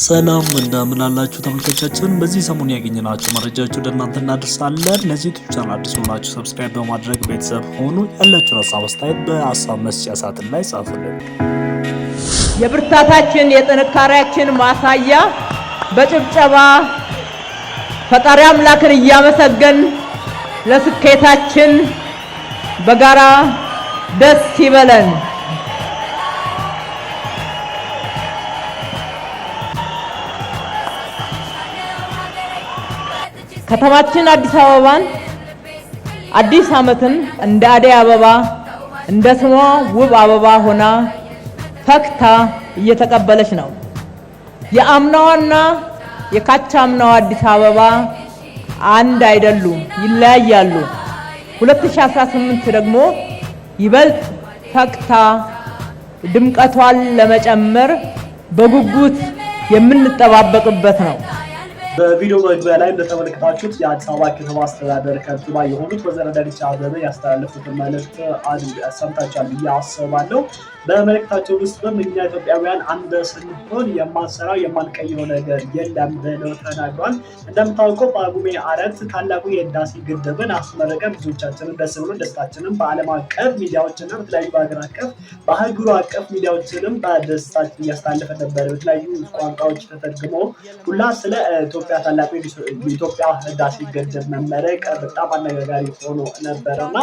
ሰላም እንደምን አላችሁ ተመልካቾቻችን። በዚህ ሰሞን ያገኘናችሁ መረጃዎች ወደ እናንተ እናደርሳለን። ለዚህ ዩቲዩብ ቻናል አዲስ ሆናችሁ ሰብስክራይብ በማድረግ ቤተሰብ ሆኑ። ያላችሁን ሀሳብ አስተያየት በሀሳብ መስጫ ሳጥን ላይ ጻፉልን። የብርታታችን የጥንካሬያችን ማሳያ በጭብጨባ ፈጣሪ አምላክን እያመሰገን ለስኬታችን በጋራ ደስ ይበለን። ከተማችን አዲስ አበባን አዲስ ዓመትን እንደ አደይ አበባ እንደ ስሟ ውብ አበባ ሆና ፈክታ እየተቀበለች ነው። የአምናዋና የካቻምናዋ አዲስ አበባ አንድ አይደሉም፣ ይለያያሉ። 2018 ደግሞ ይበልጥ ፈክታ ድምቀቷን ለመጨመር በጉጉት የምንጠባበቅበት ነው። በቪዲዮ መግቢያ ላይ እንደተመለከታችሁት የአዲስ አበባ ከተማ አስተዳደር ከንቲባ የሆኑት ወይዘሮ አዳነች አቤቤ ያስተላለፉትን መልእክት ሰምታችኋል ብዬ አስባለሁ። በመልእክታቸው ውስጥም እኛ ኢትዮጵያውያን አንድ ስንሆን የማንሰራው የማንቀይረው ነገር የለም ብለው ተናግሯል። እንደምታውቀው በጳጉሜ 4 ታላቁ የህዳሴ ግድብን አስመረቀን ብዙዎቻችንን ደስ ብሎ ደስታችንን በዓለም አቀፍ ሚዲያዎችና በተለያዩ በሀገር አቀፍ በአህጉሩ አቀፍ ሚዲያዎችንም በደስታችን እያስተላለፈ ነበረ። በተለያዩ ቋንቋዎች ተተርጉሞ ሁላ ስለ ኢትዮጵያ ታላቁ የኢትዮጵያ ህዳሴ ግድብ መመረቅ በጣም አነጋጋሪ ሆኖ ነበረና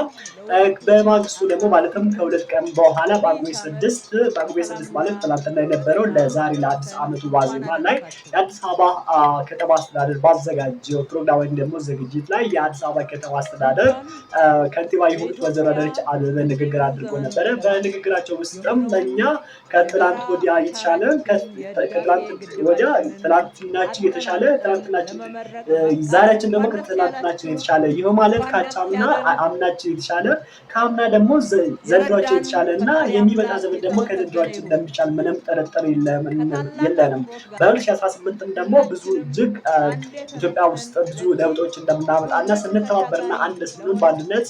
በማግስቱ ደግሞ ማለትም ከሁለት ቀን በኋላ ጳጉሜ 6 ማለት ትናንትና የነበረው ለዛሬ ለአዲስ ዓመቱ ዋዜማ ላይ የአዲስ አበባ ከተማ አስተዳደር ባዘጋጀው ፕሮግራም ወይም ደግሞ ዝግጅት ላይ የአዲስ አበባ ከተማ አስተዳደር ከንቲባ የሆኑት ወይዘሮ አዳነች አቤቤ ንግግር አድርጎ ነበረ። በንግግራቸው ውስጥም ለእኛ ከትናንት ወዲያ የተሻለ ትናንትናችን የተሻለ ትናንትናችን ዛሬያችን ደግሞ ከትናንትናችን የተሻለ ይህ ማለት ካቻምና አምናችን የተሻለ ከአምና ደግሞ ዘንድሯችን የተሻለ እና የሚመጣ ዘመን ደግሞ ከዘንድሯችን እንደሚቻል ምንም ጥርጥር የለንም። በ2018 ደግሞ ብዙ እጅግ ኢትዮጵያ ውስጥ ብዙ ለውጦች እንደምናመጣና ስንተባበርና አንድ ስንሆን በአንድነት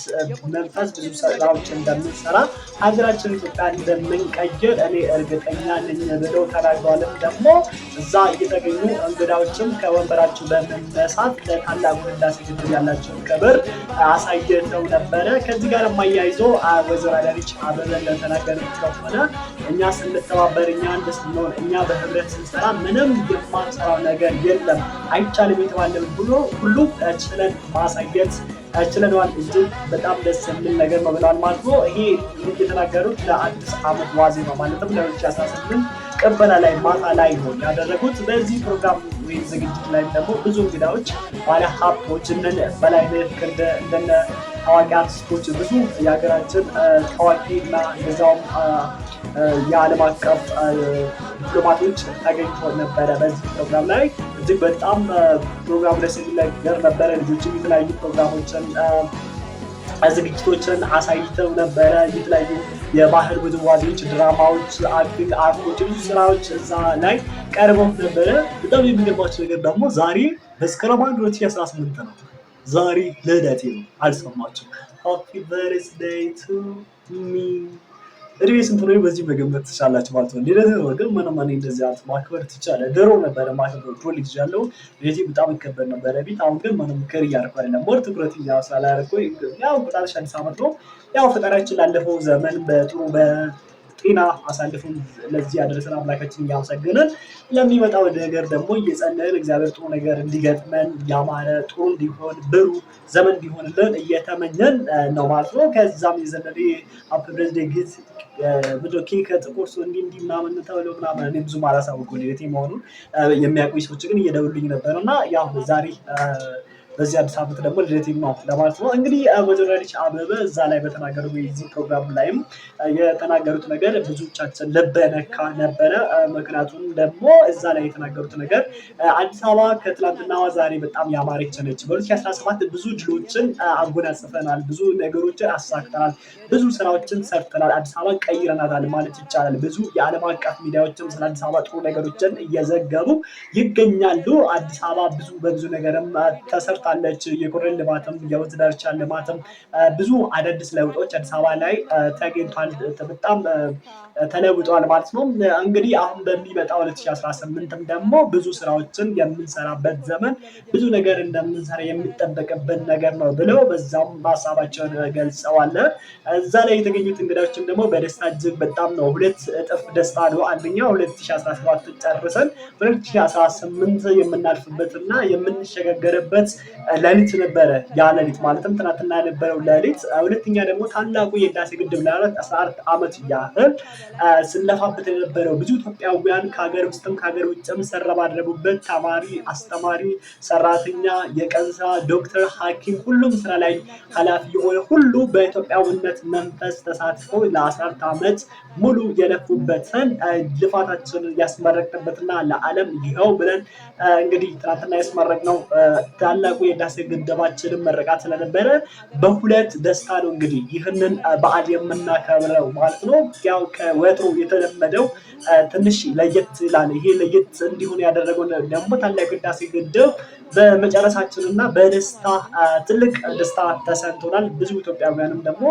መንፈስ ብዙ ስራዎች እንደምንሰራ ሀገራችን ኢትዮጵያ እንደምንቀይር እኔ እርግጠኛ ነኝ ብለው ተናግረዋል። ደግሞ እዛ እየተገኙ እንግዳዎችም ከወንበራቸው በመነሳት ለታላቁ ህዳሴ ግድብ ያላቸውን ክብር አሳይተው ነበረ። ከዚህ ጋር የማያይዞ ወይዘሮ አዳነች አቤቤ እንደተናገሩት ከሆነ እኛ ስንተባበር፣ እኛ አንድ ስንሆን፣ እኛ በህብረት ስንሰራ ምንም የማንሰራው ነገር የለም፣ አይቻልም የተባለን ሁሉ ችለን ማሳየት ችለናል። እጅግ በጣም ደስ የሚል ነገር ነው ብለዋል ማለት ነው። ይሄ የተናገሩት ለአዲስ ዓመት ዋዜማ ማለትም ለ2018 ቅበላ ላይ ማታ ላይ ነው ያደረጉት። በዚህ ፕሮግራም ወይም ዝግጅት ላይ ደግሞ ብዙ እንግዳዎች ባለ ሀብቶች በላይነህ ክንዴ እንደነ ታዋቂ አርቲስቶች ብዙ የሀገራችን ታዋቂ እና እንደዛውም የዓለም አቀፍ ዲፕሎማቶች ተገኝቶ ነበረ። በዚህ ፕሮግራም ላይ እጅግ በጣም ፕሮግራም ደስ የሚል ነገር ነበረ። ልጆችም የተለያዩ ፕሮግራሞችን ዝግጅቶችን አሳይተው ነበረ። የተለያዩ የባህል ውዝዋዜዎች፣ ድራማዎች፣ አክቲንግ አርቶች፣ ብዙ ስራዎች እዛ ላይ ቀርበው ነበረ። በጣም የሚገርማቸው ነገር ደግሞ ዛሬ መስከረም 2018 ነው። ዛሬ ልደቴ ነው። አልሰማችሁ? ሃፒ በርዝዴይ ቱ ሚ። እድሜ ስንት ነው በዚህ መገመት ትችላላችሁ ማለት ነው። ልደቴ ነው ግን ምንም እኔ እንደዚህ አት ማክበር ትችላለህ። ድሮ ነበረ ማክበር ድሮ ልጅ ያለው ልደቴ በጣም ይከበር ነበረ ቤት። አሁን ግን ምንም ከር እያደረኩ አይደለም። ሞር ትኩረት እያሳላረኩ ያው በጣም አዲስ ዓመት ነው። ያው ፈጣሪያችን ላለፈው ዘመን በጥሩ ጤና አሳልፉን ለዚህ ያደረሰን አምላካችን እያመሰገንን ለሚመጣው ነገር ደግሞ እየጸለይን እግዚአብሔር ጥሩ ነገር እንዲገጥመን ያማረ ጥሩ እንዲሆን ብሩህ ዘመን እንዲሆንልን እየተመኘን ነው ማለት ነው። ከዛም የዘለለ ሃፒ በርዝዴይ ጊት ኬክ ጥቁር እንዲህ ምናምን ተብሎ ምናምን እኔ ብዙም አላሳወቁም ልደቴ መሆኑን። የሚያውቁኝ ሰዎች ግን እየደውሉልኝ ነበር እና ያው ዛሬ በዚህ አዲስ ዓመት ደግሞ ልደቴም ነው ለማለት ነው። እንግዲህ ወይዘሮ አዳነች አቤቤ እዛ ላይ በተናገሩት የዚህ ፕሮግራም ላይም የተናገሩት ነገር ብዙዎቻችን ልብ ነካ ነበረ። ምክንያቱም ደግሞ እዛ ላይ የተናገሩት ነገር አዲስ አበባ ከትላንትናዋ ዛሬ በጣም ያማረች ነች። በ2017 ብዙ ድሎችን አጎናጽፈናል፣ ብዙ ነገሮችን አሳክተናል፣ ብዙ ስራዎችን ሰርተናል፣ አዲስ አበባ ቀይረናታል ማለት ይቻላል። ብዙ የዓለም አቀፍ ሚዲያዎችም ስለ አዲስ አበባ ጥሩ ነገሮችን እየዘገቡ ይገኛሉ። አዲስ አበባ በብዙ ነገርም ተሰርቶ ሰርታለች። የኮሪደር ልማትም የወንዝ ዳርቻ ልማትም ብዙ አዳዲስ ለውጦች አዲስ አበባ ላይ ተገኝቷል። በጣም ተለውጧል ማለት ነው። እንግዲህ አሁን በሚመጣው 2018ም ደግሞ ብዙ ስራዎችን የምንሰራበት ዘመን ብዙ ነገር እንደምንሰራ የሚጠበቅብን ነገር ነው ብለው በዛም ሀሳባቸውን ገልጸዋል። እዛ ላይ የተገኙት እንግዳዎችም ደግሞ በደስታ እጅግ በጣም ነው 2 እጥፍ ደስታ ነው። አንደኛው 2017 ጨርሰን 2018 የምናልፍበትና የምንሸጋገርበት ሌሊት ነበረ። ያ ሌሊት ማለትም ትናንትና የነበረው ሌሊት። ሁለተኛ ደግሞ ታላቁ የህዳሴ ግድብ ለ14 ዓመት ያህል ስንለፋበት የነበረው ብዙ ኢትዮጵያውያን ከሀገር ውስጥም ከሀገር ውጭም ሰረባረቡበት ተማሪ፣ አስተማሪ፣ ሰራተኛ፣ የቀን ስራ፣ ዶክተር፣ ሐኪም ሁሉም ስራ ላይ ኃላፊ የሆነ ሁሉ በኢትዮጵያዊነት መንፈስ ተሳትፎ ለ14 ዓመት ሙሉ የለፉበትን ልፋታችንን ያስመረቅንበትና ለዓለም ይኸው ብለን እንግዲህ ትናንትና ያስመረቅነው ታላቁ የህዳሴ ግድባችንን መረቃት ስለነበረ በሁለት ደስታ ነው እንግዲህ ይህንን በዓል የምናከብረው ማለት ነው። ያው ከወትሮ የተለመደው ትንሽ ለየት ይላል። ይሄ ለየት እንዲሆን ያደረገው ደግሞ ታላቁ የህዳሴ ግድብ በመጨረሳችንና በደስታ ትልቅ ደስታ ተሰምቶናል። ብዙ ኢትዮጵያውያንም ደግሞ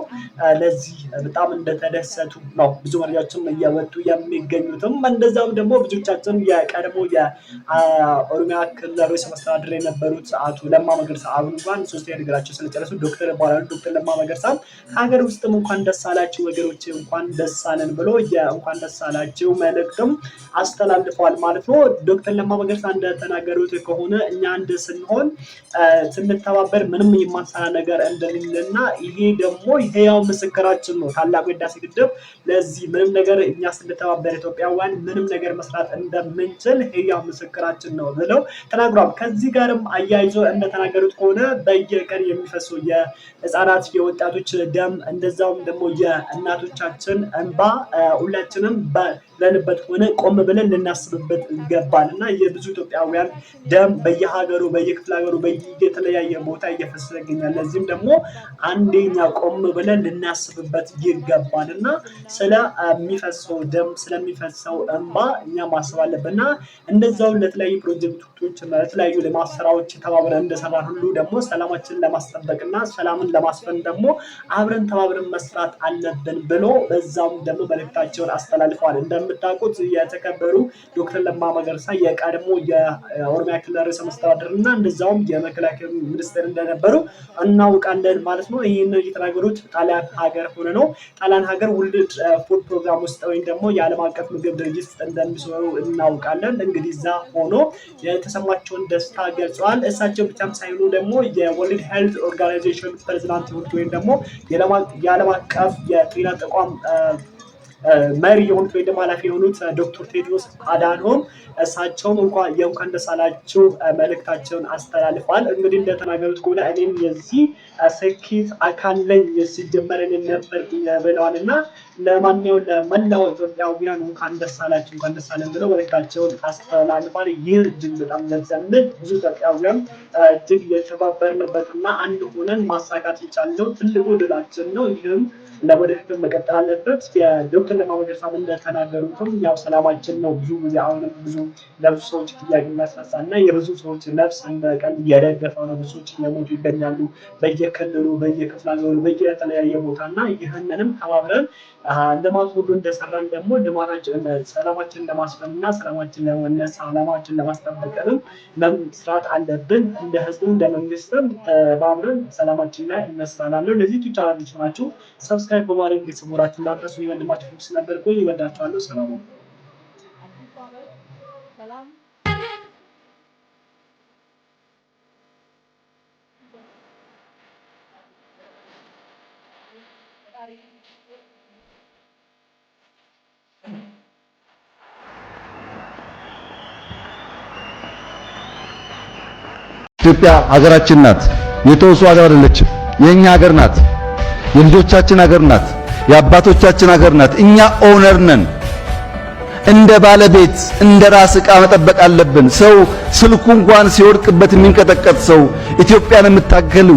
ለዚህ በጣም እንደተደሰቱ ነው ብዙ መረጃዎችም እየወጡ የሚገኙትም። እንደዛም ደግሞ ብዙዎቻችን የቀድሞ የኦሮሚያ ክልል ርዕሰ መስተዳድር የነበሩት አቶ ለማ መገርሳ አሁን እንኳን 3ኛ ዲግሪያቸው ስለጨረሱ ዶክተር ይባላሉ። ዶክተር ለማ መገርሳ ከሀገር ውስጥም እንኳን ደስ አላችሁ ወገኖቼ እንኳን ደስ አለን ብሎ የእንኳን ደስ አላችሁ መልእክትም አስተላልፈዋል ማለት ነው። ዶክተር ለማ መገርሳ እንደተናገሩት ከሆነ እኛ አንድ ስንሆን ስንተባበር ምንም የማንሰራ ነገር እንደሌለና ይሄ ደግሞ ያው ምስክራችን ነው። ታላቁ የህዳሴ ግድብ ለዚህ ምንም ነገር እኛ ስንተባበር ኢትዮጵያውያን ምንም ነገር መስራት እንደምንችል ያው ምስክራችን ነው ብለው ተናግሯል። ከዚህ ጋርም አያይዞ እንደተናገሩት ከሆነ በየቀን የሚፈሰው የህፃናት የወጣቶች ደም እንደዛውም ደግሞ የእናቶቻችን እንባ ሁላችንም ለንበት ሆነ ቆም ብለን ልናስብበት ይገባልና የብዙ ኢትዮጵያውያን ደም በየሀገሩ በየክፍለ ሀገሩ በየተለያየ ቦታ እየፈሰሰ ይገኛል። ለዚህም ደግሞ አንደኛ ቆም ብለን ልናስብበት ይገባልና ስለሚፈሰው ደም ስለሚፈሰው እንባ እኛ ማሰብ አለብንና እንደዛው ለተለያዩ ፕሮጀክቶች እና ለተለያዩ ልማት ስራዎች ተባብረን እንደሰራን ሁሉ ደግሞ ሰላማችንን ለማስጠበቅና ሰላምን ለማስፈን ደግሞ አብረን ተባብረን መስራት አለብን ብሎ በዛም ደግሞ መልእክታቸውን አስተላልፈዋል። እንደምታውቁት የተከበሩ ዶክተር ለማ መገርሳ የቀድሞ የኦሮሚያ ክልል ርዕሰ መስተዳድር እና እንደዛውም የመከላከያ ሚኒስትር እንደነበሩ እናውቃለን ማለት ነው። ይህን የተናገሩት ጣሊያን ሀገር ሆነ ነው። ጣሊያን ሀገር ወርልድ ፉድ ፕሮግራም ውስጥ ወይም ደግሞ የዓለም አቀፍ ምግብ ድርጅት ውስጥ እንደሚሰሩ እናውቃለን። እንግዲህ እዛ ሆኖ የተሰማቸውን ደስታ ገልጸዋል። እሳቸው ብቻም ሳይሆኑ ደግሞ የወርልድ ሄልት ኦርጋናይዜሽን ፕሬዚዳንት የሆኑት ወይም ደግሞ የዓለም አቀፍ የጤና ተቋም መሪ የሆኑት ወይም ደግሞ ኃላፊ የሆኑት ዶክተር ቴድሮስ አዳኖም እሳቸውም የእንኳን ደስ አላችሁ መልእክታቸውን አስተላልፈዋል። እንግዲህ እንደተናገሩት ከሆነ እኔም የዚህ ስኬት አካል ነኝ ሲጀመር ነበር ብለዋል እና ለማንኛውም ለመላው ኢትዮጵያውያን እንኳን ደስ አላችሁ እንኳን ደስ አለን ብለው መልእክታቸውን አስተላልፈዋል። ይህ እጅግ በጣም ለዘመን ብዙ ኢትዮጵያውያን እጅግ የተባበርንበትና አንድ ሆነን ማሳካት የቻልነው ትልቁ ድላችን ነው። ይህም ለወደፊት መቀጠል አለበት። የዶክተር ለማ መገርሳ እንደተናገሩትም ያው ሰላማችን ነው ብዙ ጊዜ አሁንም ብዙ ለብዙ ሰዎች ጥያቄ የሚያስነሳ እና የብዙ ሰዎች ነፍስ እንደቀን እየደገፈው ነው። ብዙ ሰዎች እየሞቱ ይገኛሉ በየክልሉ በየክፍለ ሀገሩ በየተለያየ ቦታ እና ይህንንም ተባብረን ልማት ሁሉ እንደሰራን ደግሞ ሰላማችንን ለማስፈን እና ሰላማችንን ለመመለስ ዓላማችንን ለማስጠበቅንም መስራት አለብን። እንደ ህዝብ እንደ መንግስትም ተባብረን ሰላማችን ላይ እንሰራለን። ለዚህ ቻናል ናችሁ ሰብስክራይብ በማድረግ ቤተሰቦቻችን እንዳትረሱ። ወንድማችሁ ፍቅስ ነበርኩ። ይወዳችኋለሁ። ሰላም ነው። ኢትዮጵያ ሀገራችን ናት። የተወሱ ሀገር አይደለችም። የኛ ሀገር ናት። የልጆቻችን ሀገር ናት። የአባቶቻችን ሀገር ናት። እኛ ኦነር ነን። እንደ ባለቤት እንደ ራስ ዕቃ መጠበቅ አለብን። ሰው ስልኩ እንኳን ሲወድቅበት የሚንቀጠቀጥ ሰው ኢትዮጵያን የምታገል